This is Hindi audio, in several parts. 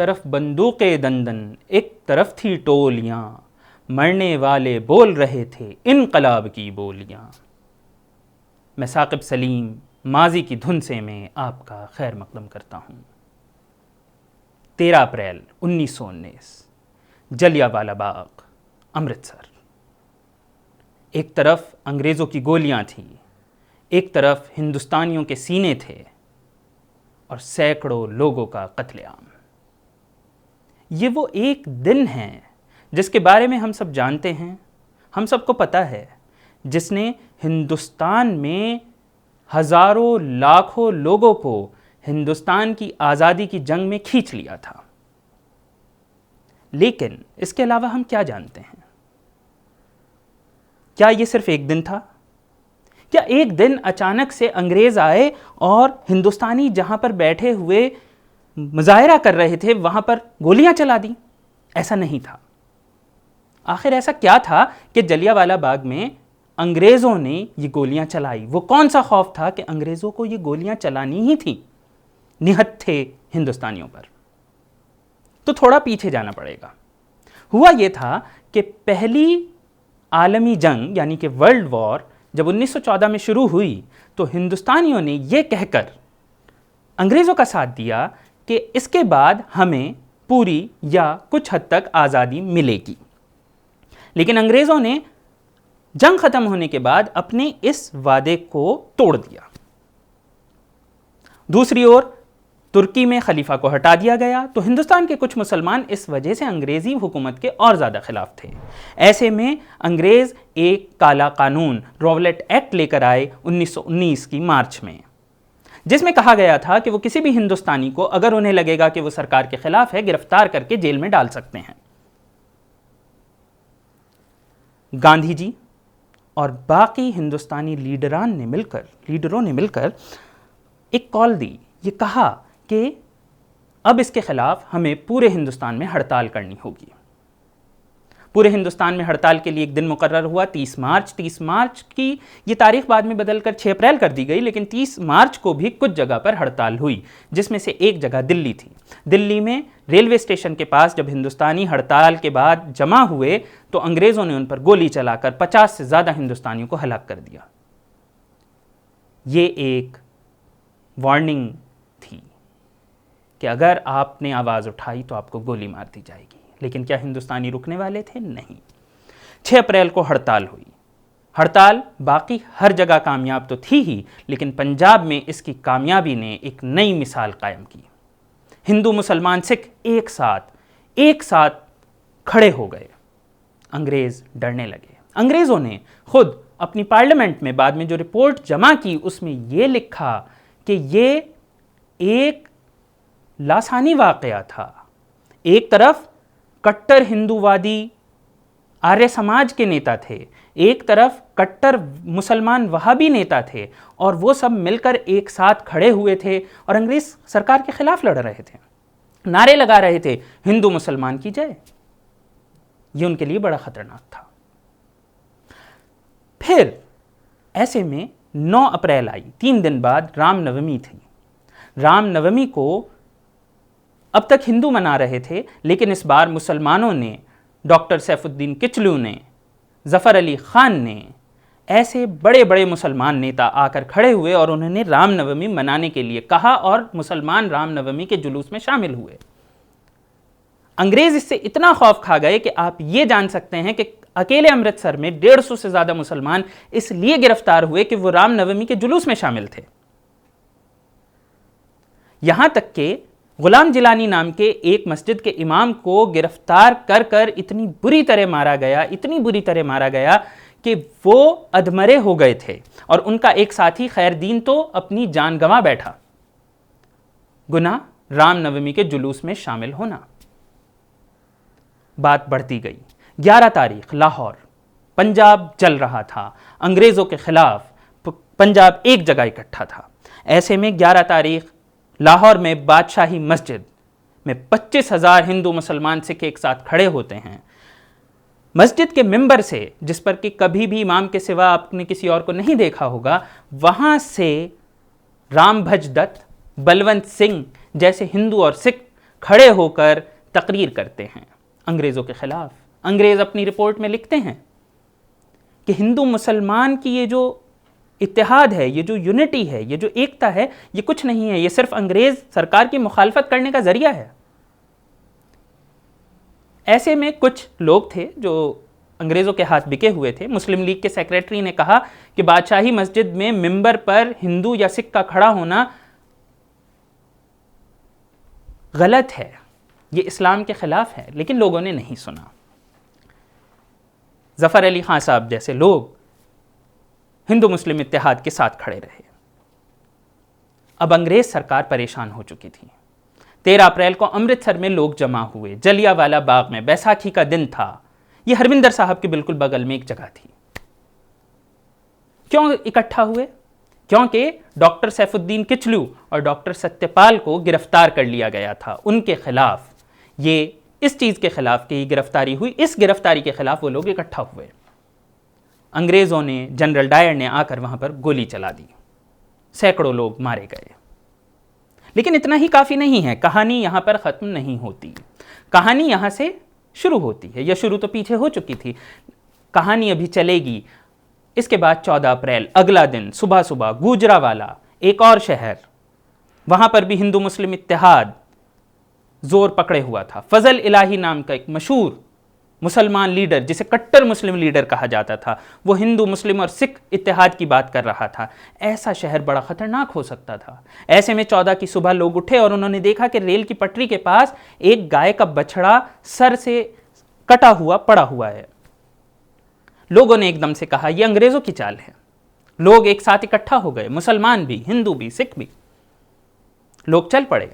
तरफ बंदूके दंदन, एक तरफ थी टोलियां, मरने वाले बोल रहे थे इनकलाब की बोलियां। मैं साकिब सलीम माजी की धुन से मैं आपका खैर मकदम करता हूँ। 13 अप्रैल 1919, जलियांवाला बाग, अमृतसर। एक तरफ अंग्रेज़ों की गोलियां थीं, एक तरफ हिंदुस्तानियों के सीने थे और सैकड़ों लोगों का कत्लेआम। ये वो एक दिन है जिसके बारे में हम सब जानते हैं, हम सबको पता है, जिसने हिंदुस्तान में हजारों लाखों लोगों को हिंदुस्तान की आज़ादी की जंग में खींच लिया था। लेकिन इसके अलावा हम क्या जानते हैं? क्या ये सिर्फ एक दिन था? क्या एक दिन अचानक से अंग्रेज आए और हिंदुस्तानी जहां पर बैठे हुए मुजाहरा कर रहे थे वहां पर गोलियां चला दी? ऐसा नहीं था। आखिर ऐसा क्या था कि जलियांवाला बाग में अंग्रेजों ने ये गोलियां चलाई? वो कौन सा खौफ था कि अंग्रेजों को ये गोलियां चलानी ही थी? निहत्थ थे हिंदुस्तानियों पर। तो थोड़ा पीछे जाना पड़ेगा। हुआ यह था कि पहली आलमी जंग यानी कि वर्ल्ड वॉर जब 1914 में शुरू हुई तो हिंदुस्तानियों ने यह कहकर अंग्रेज़ों का साथ दिया कि इसके बाद हमें पूरी या कुछ हद तक आज़ादी मिलेगी। लेकिन अंग्रेज़ों ने जंग ख़त्म होने के बाद अपने इस वादे को तोड़ दिया। दूसरी ओर तुर्की में खलीफा को हटा दिया गया तो हिंदुस्तान के कुछ मुसलमान इस वजह से अंग्रेज़ी हुकूमत के और ज़्यादा खिलाफ थे। ऐसे में अंग्रेज़ एक काला कानून रॉवलेट एक्ट लेकर आए 1919 की मार्च में, जिसमें कहा गया था कि वो किसी भी हिंदुस्तानी को अगर उन्हें लगेगा कि वो सरकार के खिलाफ है गिरफ्तार करके जेल में डाल सकते हैं। गांधी जी और बाकी हिंदुस्तानी लीडरों ने मिलकर एक कॉल दी। ये कहा कि अब इसके खिलाफ हमें पूरे हिंदुस्तान में हड़ताल करनी होगी। पूरे हिंदुस्तान में हड़ताल के लिए एक दिन मुकर्रर हुआ 30 मार्च। 30 मार्च की ये तारीख बाद में बदलकर 6 अप्रैल कर दी गई, लेकिन 30 मार्च को भी कुछ जगह पर हड़ताल हुई, जिसमें से एक जगह दिल्ली थी। दिल्ली में रेलवे स्टेशन के पास जब हिंदुस्तानी हड़ताल के बाद जमा हुए तो अंग्रेज़ों ने उन पर गोली चलाकर 50 से ज़्यादा हिंदुस्तानियों को हलाक कर दिया। ये एक वार्निंग थी कि अगर आपने आवाज़ उठाई तो आपको गोली मार दी जाएगी। लेकिन क्या हिंदुस्तानी रुकने वाले थे? नहीं। 6 अप्रैल को हड़ताल हुई। हड़ताल बाकी हर जगह कामयाब तो थी ही, लेकिन पंजाब में इसकी कामयाबी ने एक नई मिसाल कायम की। हिंदू मुसलमान सिख एक साथ खड़े हो गए। अंग्रेज़ डरने लगे। अंग्रेज़ों ने खुद अपनी पार्लियामेंट में बाद में जो रिपोर्ट जमा की उसमें यह लिखा कि ये एक लासानी वाक़या था। एक तरफ कट्टर हिंदूवादी आर्य समाज के नेता थे, एक तरफ कट्टर मुसलमान वहाबी नेता थे, और वो सब मिलकर एक साथ खड़े हुए थे और अंग्रेज सरकार के खिलाफ लड़ रहे थे, नारे लगा रहे थे हिंदू मुसलमान की जय। ये उनके लिए बड़ा खतरनाक था। फिर ऐसे में 9 अप्रैल आई। 3 दिन बाद रामनवमी थी। रामनवमी को अब तक हिंदू मना रहे थे, लेकिन इस बार मुसलमानों ने, डॉक्टर सैफुद्दीन किचलू ने, जफ़र अली ख़ान ने, ऐसे बड़े बड़े मुसलमान नेता आकर खड़े हुए और उन्होंने रामनवमी मनाने के लिए कहा और मुसलमान रामनवमी के जुलूस में शामिल हुए। अंग्रेज़ इससे इतना खौफ खा गए कि आप ये जान सकते हैं कि अकेले अमृतसर में 150 से ज़्यादा मुसलमान इसलिए गिरफ्तार हुए कि वो रामनवमी के जुलूस में शामिल थे। यहां तक कि गुलाम जिलानी नाम के एक मस्जिद के इमाम को गिरफ्तार कर कर इतनी बुरी तरह मारा गया कि वो अधमरे हो गए थे और उनका एक साथी खैरदीन तो अपनी जान गंवा बैठा। गुनाह रामनवमी के जुलूस में शामिल होना। बात बढ़ती गई। 11 तारीख लाहौर, पंजाब जल रहा था। अंग्रेज़ों के खिलाफ पंजाब एक जगह इकट्ठा था। ऐसे में 11 तारीख लाहौर में बादशाही मस्जिद में 25,000 हिंदू मुसलमान सिख एक साथ खड़े होते हैं। मस्जिद के मिंबर से, जिस पर कि कभी भी इमाम के सिवा आपने किसी और को नहीं देखा होगा, वहाँ से रामभज दत्त, बलवंत सिंह जैसे हिंदू और सिख खड़े होकर तकरीर करते हैं अंग्रेज़ों के ख़िलाफ़। अंग्रेज़ अपनी रिपोर्ट में लिखते हैं कि हिंदू मुसलमान की ये जो इत्तेहाद है, ये जो यूनिटी है, ये जो एकता है, ये कुछ नहीं है, ये सिर्फ अंग्रेज़ सरकार की मुखालफत करने का ज़रिया है। ऐसे में कुछ लोग थे जो अंग्रेज़ों के हाथ बिके हुए थे। मुस्लिम लीग के सेक्रेटरी ने कहा कि बादशाही मस्जिद में मिंबर पर हिंदू या सिख का खड़ा होना गलत है, ये इस्लाम के ख़िलाफ़ है, लेकिन लोगों ने नहीं सुना। ज़फ़र अली ख़ान साहब जैसे लोग हिंदू मुस्लिम इत्तेहाद के साथ खड़े रहे। अब अंग्रेज़ सरकार परेशान हो चुकी थी। 13 अप्रैल को अमृतसर में लोग जमा हुए, जलियांवाला बाग में, बैसाखी का दिन था। यह हरविंदर साहब के बिल्कुल बगल में एक जगह थी। क्यों इकट्ठा हुए? क्योंकि डॉक्टर सैफुद्दीन किचलू और डॉक्टर सत्यपाल को गिरफ्तार कर लिया गया था। उनके खिलाफ, ये इस चीज़ के खिलाफ कि गिरफ्तारी हुई, इस गिरफ्तारी के खिलाफ वो लोग इकट्ठा हुए। अंग्रेज़ों ने, जनरल डायर ने आकर वहाँ पर गोली चला दी, सैकड़ों लोग मारे गए। लेकिन इतना ही काफ़ी नहीं है, कहानी यहाँ पर ख़त्म नहीं होती। कहानी यहाँ से शुरू होती है, या शुरू तो पीछे हो चुकी थी, कहानी अभी चलेगी। इसके बाद 14 अप्रैल अगला दिन सुबह सुबह गुजरावाला, एक और शहर, वहाँ पर भी हिंदू मुस्लिम इत्तेहाद जोर पकड़े हुआ था। फजल इलाही नाम का एक मशहूर मुसलमान लीडर, जिसे कट्टर मुस्लिम लीडर कहा जाता था, वो हिंदू मुस्लिम और सिख इत्तेहाद की बात कर रहा था। ऐसा शहर बड़ा ख़तरनाक हो सकता था। ऐसे में 14 की सुबह लोग उठे और उन्होंने देखा कि रेल की पटरी के पास एक गाय का बछड़ा सर से कटा हुआ पड़ा हुआ है। लोगों ने एकदम से कहा यह अंग्रेज़ों की चाल है। लोग एक साथ इकट्ठा हो गए, मुसलमान भी, हिंदू भी, सिख भी। लोग चल पड़े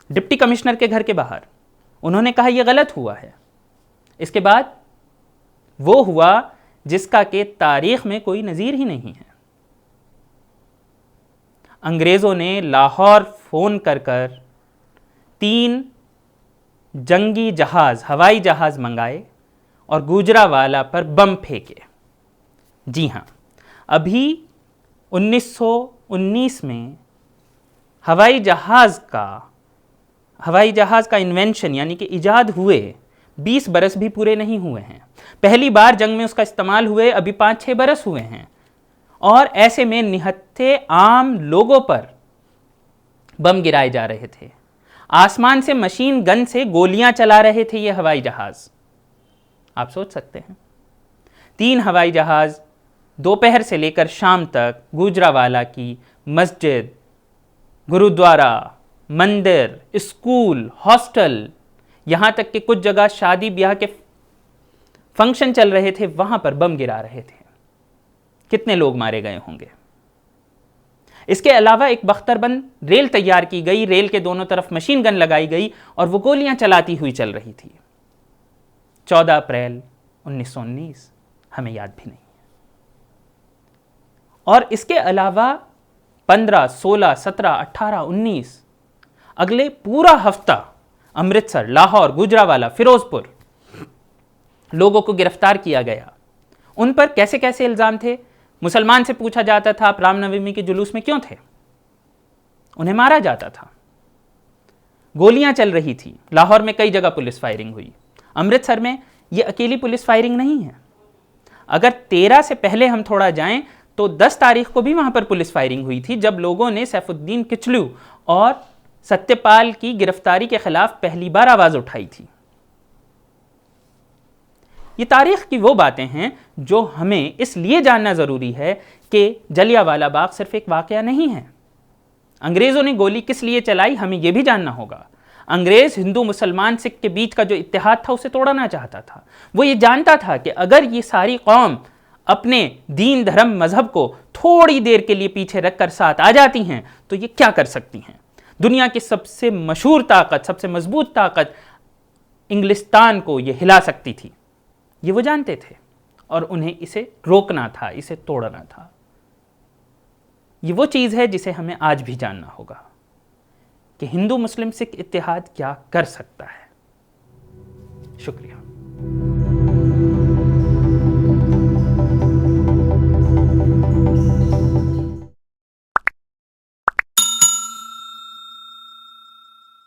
डिप्टी कमिश्नर के घर के बाहर। उन्होंने कहा यह गलत हुआ है। इसके बाद वो हुआ जिसका कि तारीख में कोई नज़ीर ही नहीं है। अंग्रेज़ों ने लाहौर फ़ोन कर 3 जंगी जहाज़, हवाई जहाज़ मंगाए और गुजरावाला पर बम फेंके। जी हाँ, अभी 1919 में हवाई जहाज़ का इन्वेंशन यानी कि इजाद हुए 20 बरस भी पूरे नहीं हुए हैं। पहली बार जंग में उसका इस्तेमाल हुए अभी 5-6 बरस हुए हैं, और ऐसे में निहत्थे आम लोगों पर बम गिराए जा रहे थे। आसमान से मशीन गन से गोलियां चला रहे थे ये हवाई जहाज़। आप सोच सकते हैं, 3 हवाई जहाज़ दोपहर से लेकर शाम तक गुजरावाला की मस्जिद, गुरुद्वारा, मंदिर, स्कूल, हॉस्टल, यहाँ तक कि कुछ जगह शादी ब्याह के फंक्शन चल रहे थे, वहाँ पर बम गिरा रहे थे। कितने लोग मारे गए होंगे। इसके अलावा एक बख्तरबंद रेल तैयार की गई, रेल के दोनों तरफ मशीन गन लगाई गई और वो गोलियां चलाती हुई चल रही थी। 14 अप्रैल 1919 हमें याद भी नहीं है। और इसके अलावा 15, 16, 17, 18, 19 अगले पूरा हफ्ता अमृतसर, लाहौर, गुजरावाला, फिरोजपुर लोगों को गिरफ्तार किया गया। उन पर कैसे कैसे इल्ज़ाम थे। मुसलमान से पूछा जाता था आप रामनवमी के जुलूस में क्यों थे, उन्हें मारा जाता था। गोलियां चल रही थी। लाहौर में कई जगह पुलिस फायरिंग हुई। अमृतसर में यह अकेली पुलिस फायरिंग नहीं है। अगर 13 से पहले हम थोड़ा जाएं तो 10 तारीख को भी वहां पर पुलिस फायरिंग हुई थी, जब लोगों ने सैफुद्दीन किचलू और सत्यपाल की गिरफ्तारी के खिलाफ पहली बार आवाज उठाई थी। ये तारीख की वो बातें हैं जो हमें इसलिए जानना ज़रूरी है कि जलियांवाला बाग सिर्फ एक वाकया नहीं है। अंग्रेज़ों ने गोली किस लिए चलाई, हमें यह भी जानना होगा। अंग्रेज़ हिंदू मुसलमान सिख के बीच का जो इत्तेहाद था उसे तोड़ना चाहता था। वो ये जानता था कि अगर ये सारी कौम अपने दीन, धर्म, मजहब को थोड़ी देर के लिए पीछे रखकर साथ आ जाती हैं तो ये क्या कर सकती हैं। दुनिया की सबसे मशहूर ताकत, सबसे मजबूत ताकत इंग्लिस्तान को ये हिला सकती थी, ये वो जानते थे, और उन्हें इसे रोकना था, इसे तोड़ना था। ये वो चीज़ है जिसे हमें आज भी जानना होगा कि हिंदू मुस्लिम सिख इत्तेहाद क्या कर सकता है। शुक्रिया।